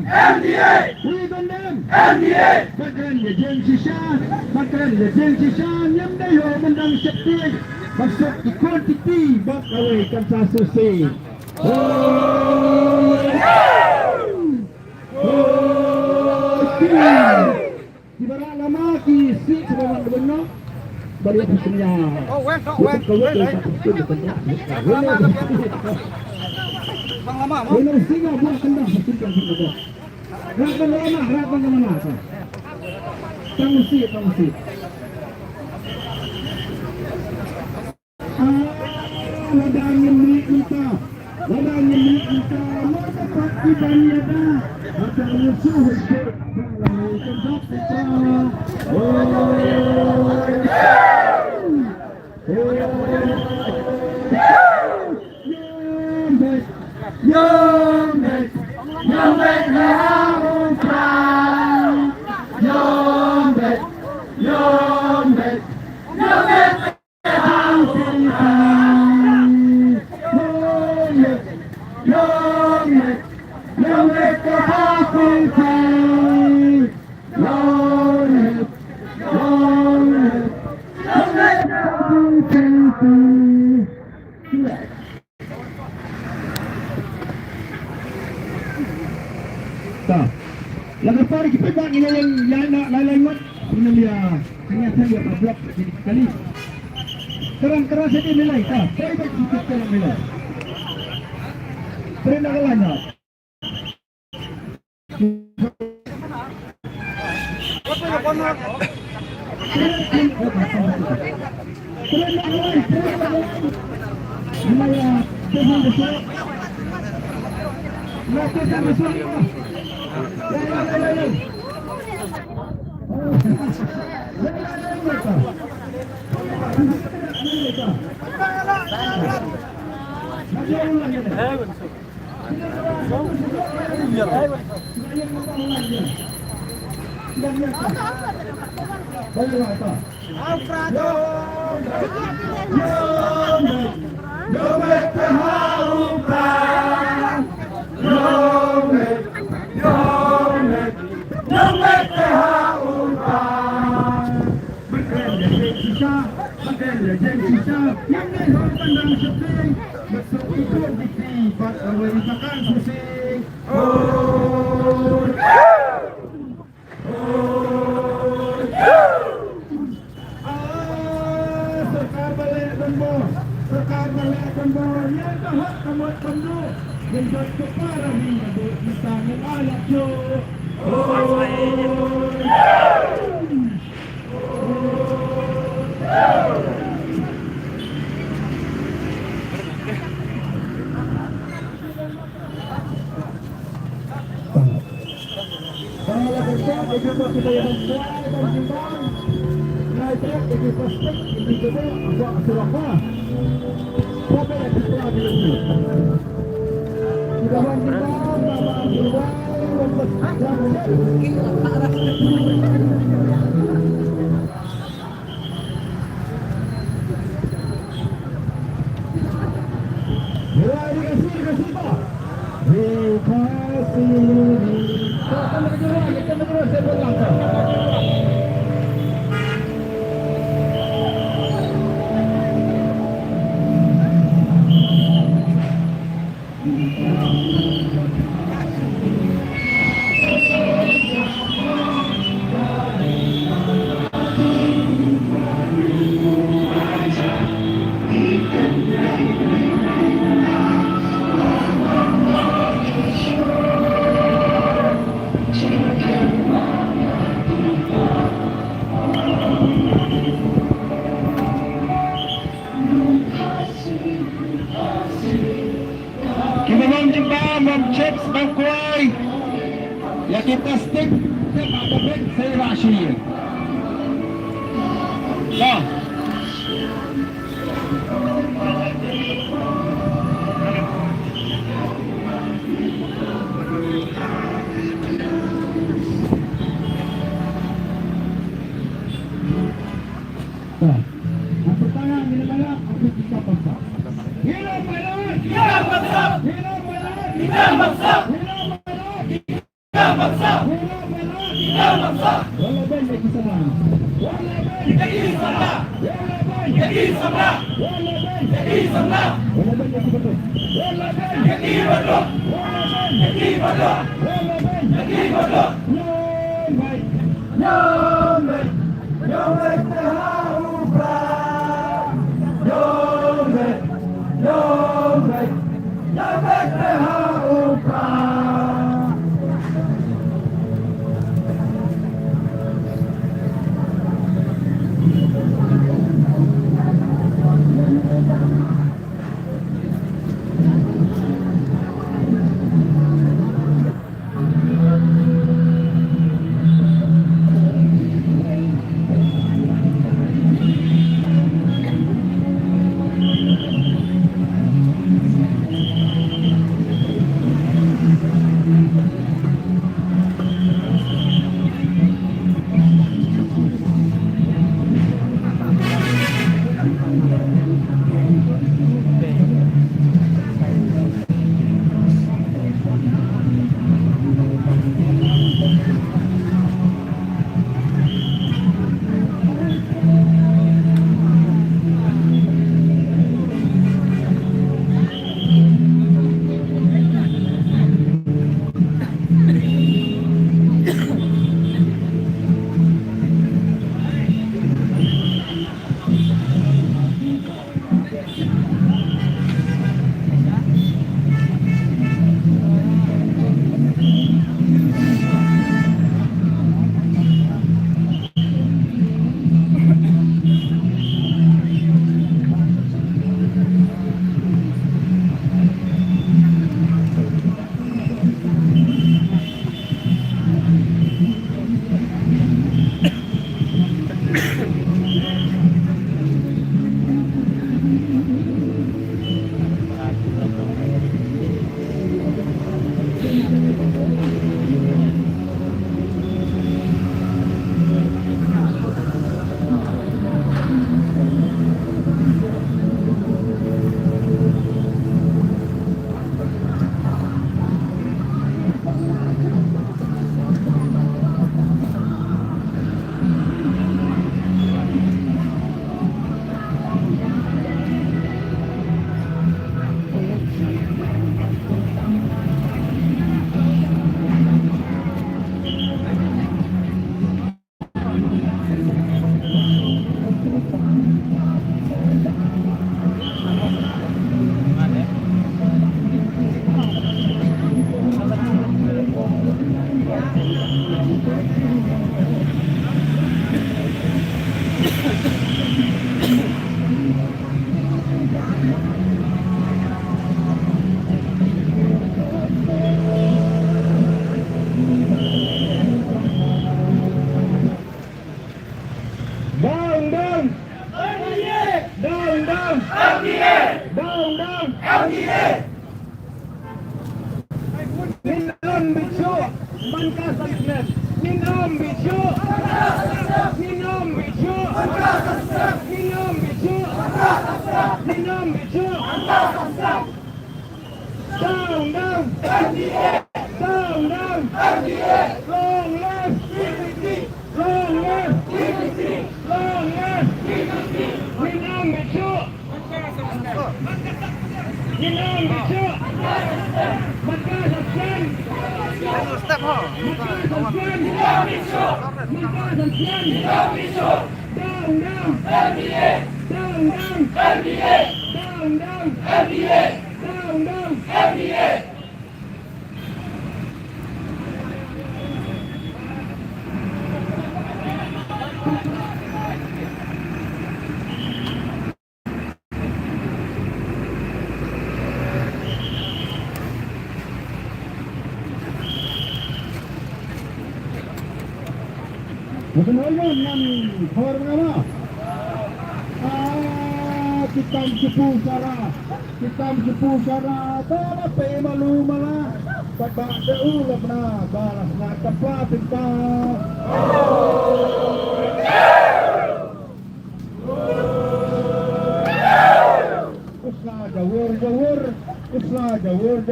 MDA! We condemn! MDA! Makan legend Shishan! Makan legend Shishan! Yang dayo mandang syakti! Masuk di kuantiti! Bakaway kan sa susi! Di bara lama kisi sebab benar bari punya. Oh, wen. Bang lama, mau. Benar singa buat kendang bertingkah kita. Rakan lama. Tangsi. Ladangin kita. Mau dapat ibanya dah. Akan musuh hidup. Lagu pari kita buat ini yang lain mat ini dia hanya saya buat blok jadi sekali keras jadi nilai tak saya buat sikit dalam nilai pernah kalanya chips bangkuai ya kita stick ada bed saya rahasia dah pertanyaan ini banyak aku bisa pasang hilang malam hilang pasang hilang malam hilang pasang hilang malam maksa. Tidak maksa. Walaban nag-isa lang. Walaban nag-isa lang. Walaban nag-isa lang. Walaban nag-isa lang. Walaban nag-isa lang. Walaban nag-iba lang. Walaban nag-iba lang. Walaban nag-iba lang. No man, no man na haubra. No man, no man, no man na haubra. Down, down. Down, down. Down, down. Ninom bisu, Mankasasnes. Ninom bisu. Ninom bisu. Ninom bisu. Ninom bisu. Down, down. Down, down. Long left. Long left. Long left. Ninom bisu. Ninom bisu. Mankasasnes. Step ho. Masanayan ng Hor nga kitam sepusara, kitam sepusara, tara pe malumala, pagbaga ulap na, balas na kapatin pa. Us na jawur, Usla jawur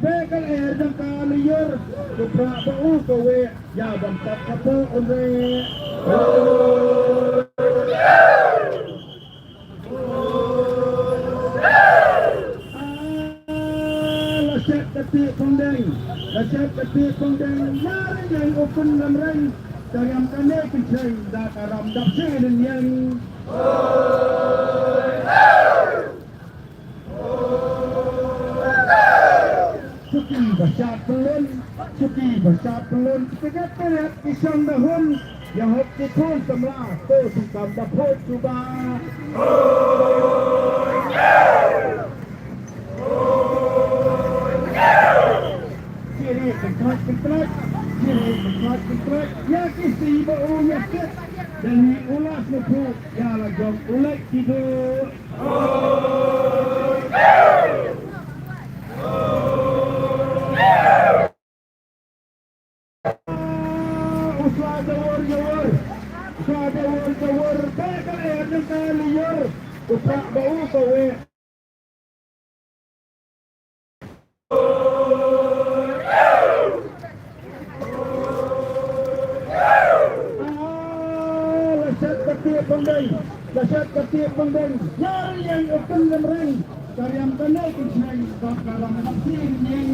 bekal jang kaliyur kupra bau kowe ya bantat kapo onre laset kati pondeng nyari yang open lamreng Karam kane kenceng da karam dak sinin yang Suki besar pelun Pegat-pegat kisang dahun Yang hati pun semlah Tu sukam dapur cuba Kiri kentrat Ya kisi bau yaket Dan ni ulas nupuk Ya lagam ulek tidur Jawur bekal jang kaliyur kupra bau kowe Laset ketiak pondeng Nyari yang open lemreng Karyam kane kenceng Da karam maksin yang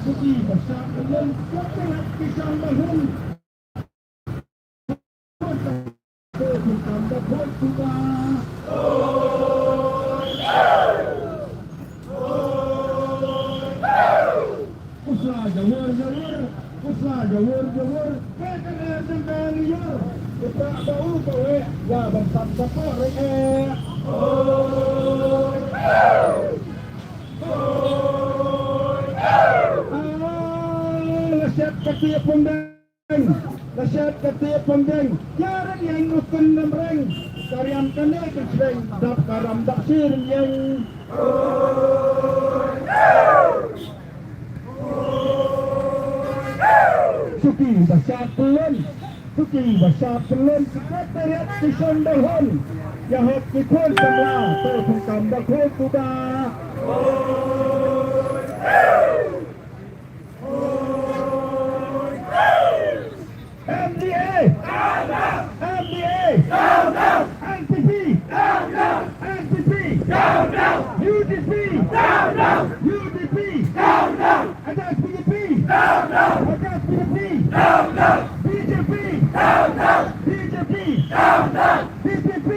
Suki besar pelun Kukulat kisang dahun Tukam dapur juga Usla jawur bekal jang kaliyur kupra bau kowe ya bantat kapo reke Laset ketiak pondeng Yaran yang ukun lemreng Karyam kane kenceng Dap karam dak sirin yang Suki besar pelun Sekretariat kisang dahun Yang hati pun semlah Tu sukam dapur cuba MDA NPP UDP Atas PDP BJP BPP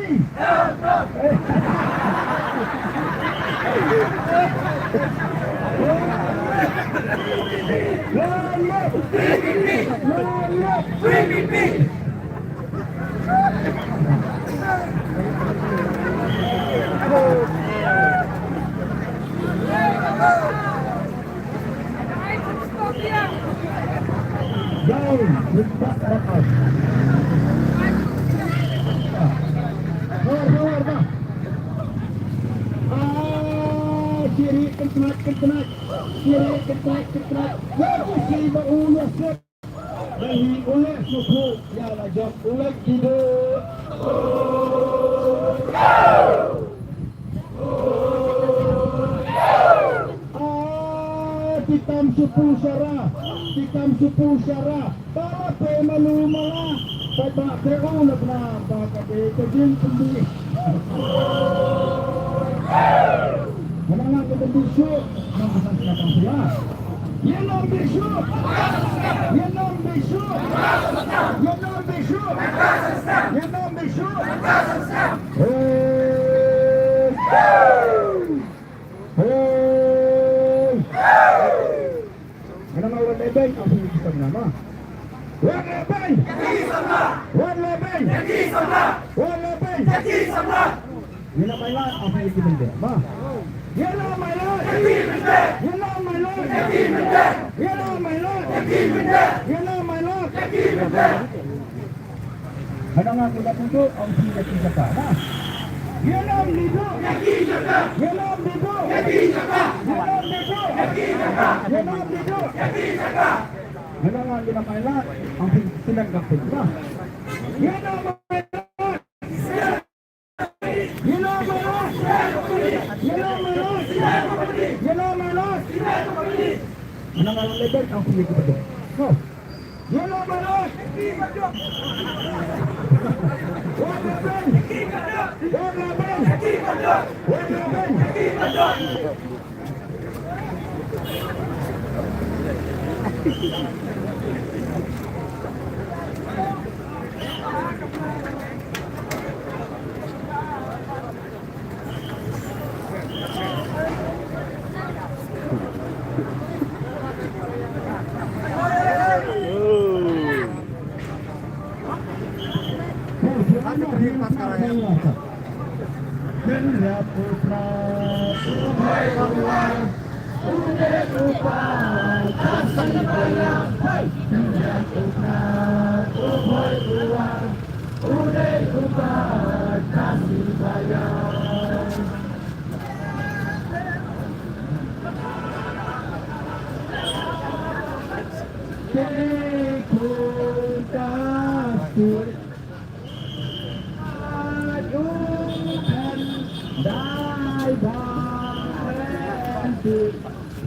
Down, letak rakas. Keluar, Pak. Kiri kentrat. Ya, kisi bau yaket. Dan ulas suku. Ya, lajak ulek tidur. Tikam supu syarah Bapak malu malah Bapak terulak na Bapak kejin sendiri Menangah ke bisu Menangah ke bisu Yenom bisu Menang orang lebeng apa yang kita nama? Wan lebeng. Jadi sama. Yana mailan apa yang kita nama? Yana mailan. Menang kita tunjuk orang kita kita nah. Yenom lidu. Menangan di namailan ang sinagkapin na. Menang lebar ang pilih kita. Oh, yellow manos. Warna ben. Warna ben. Warna ben.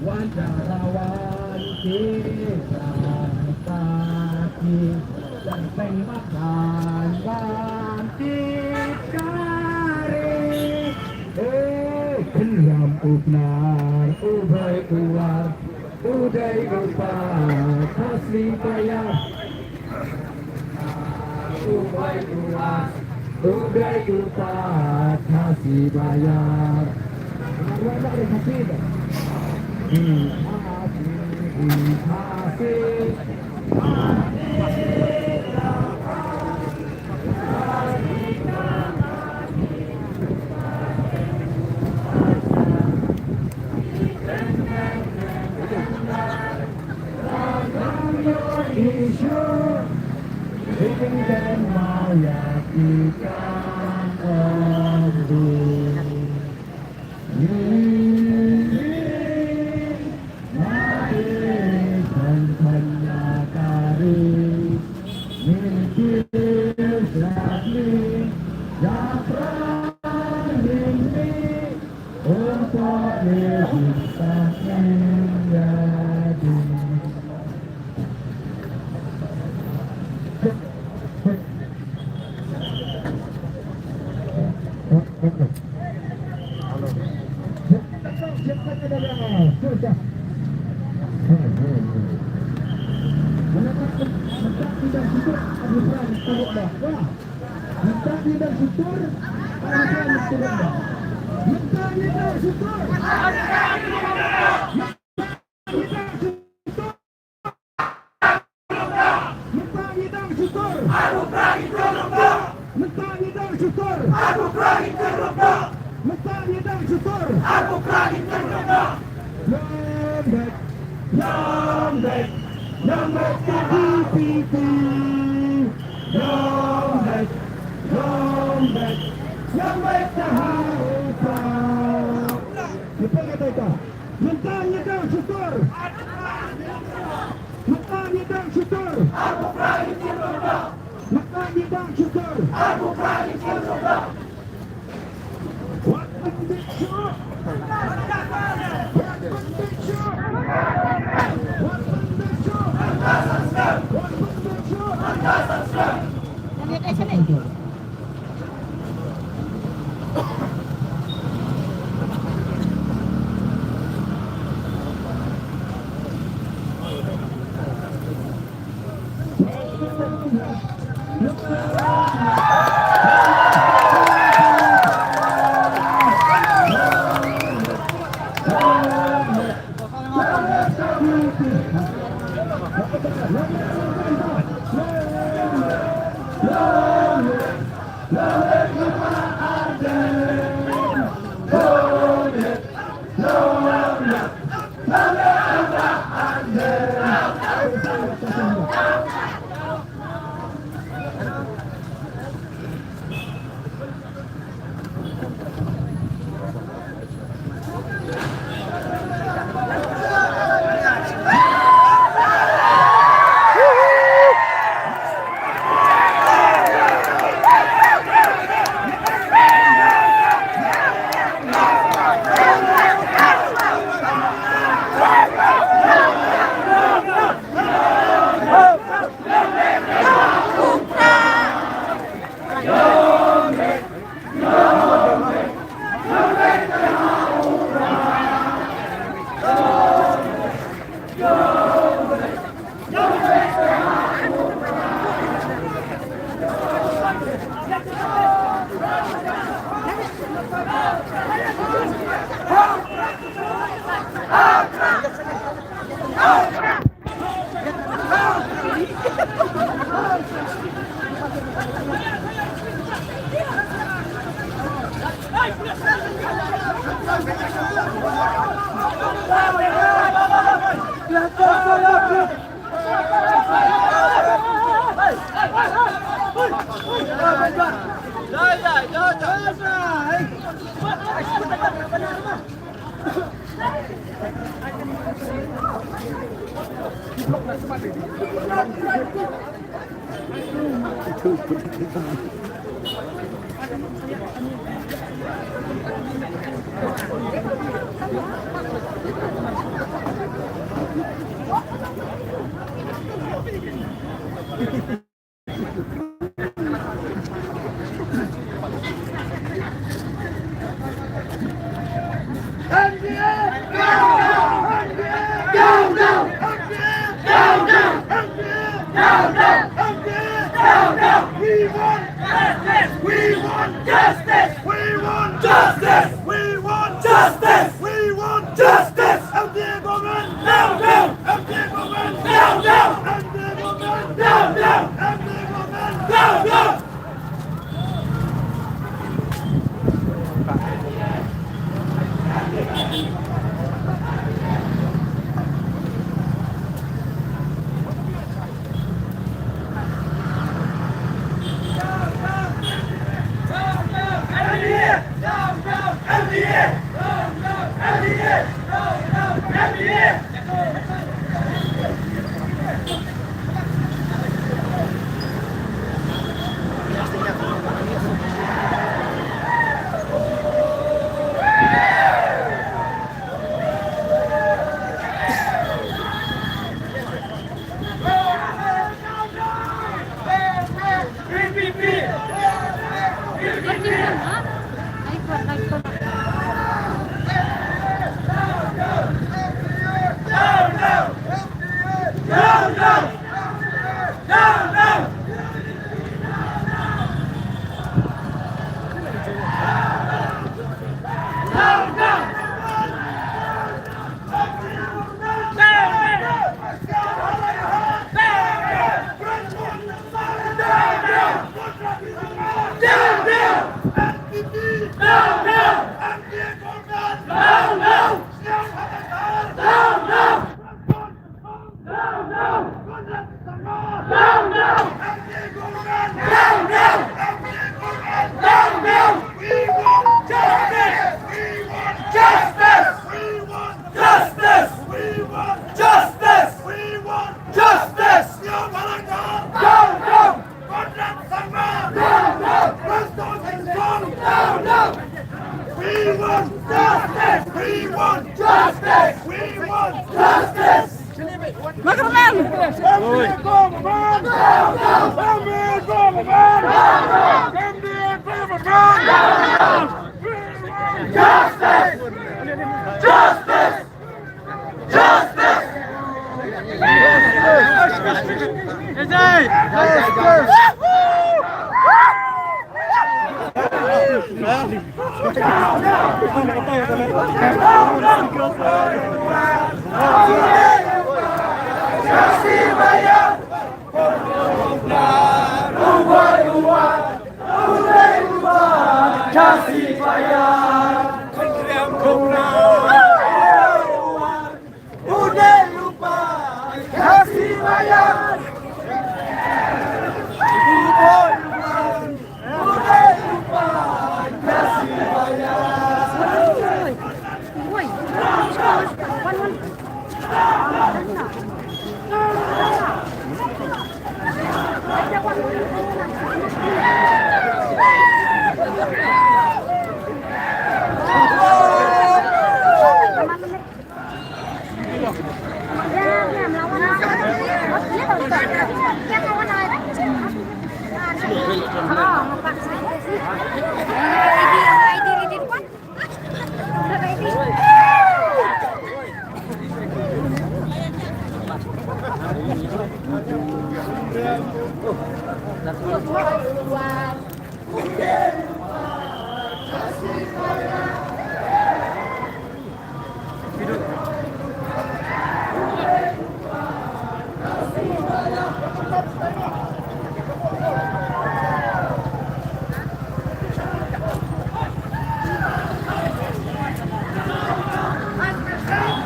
Wajarawan kita pagi dan pengmakan wantit kari kenyam ubnar ubai keluar udai lupa kasih bayar ubai keluar udai lupa kasih bayar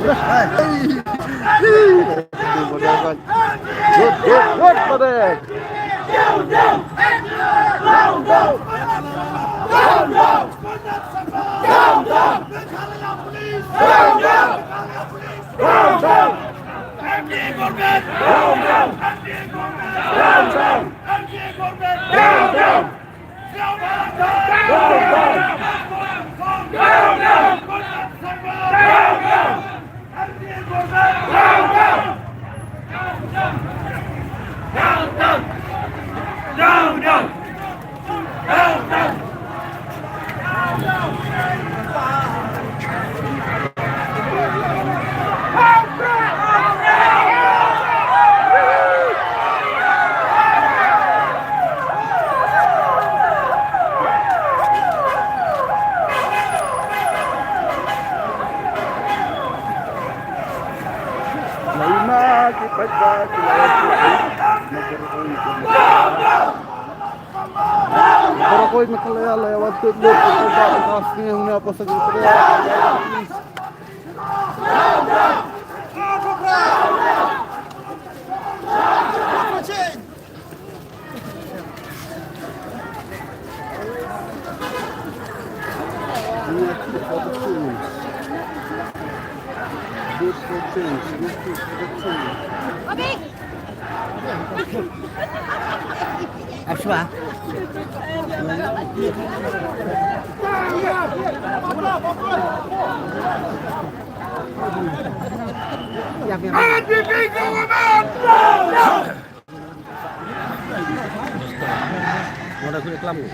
Good, Padek. Para ko'y makalaya-laya, want to look at the bottom house niya, huna po sa grupo niya. Good for change, good for change. Ashwa. Mau ada kulit lampu.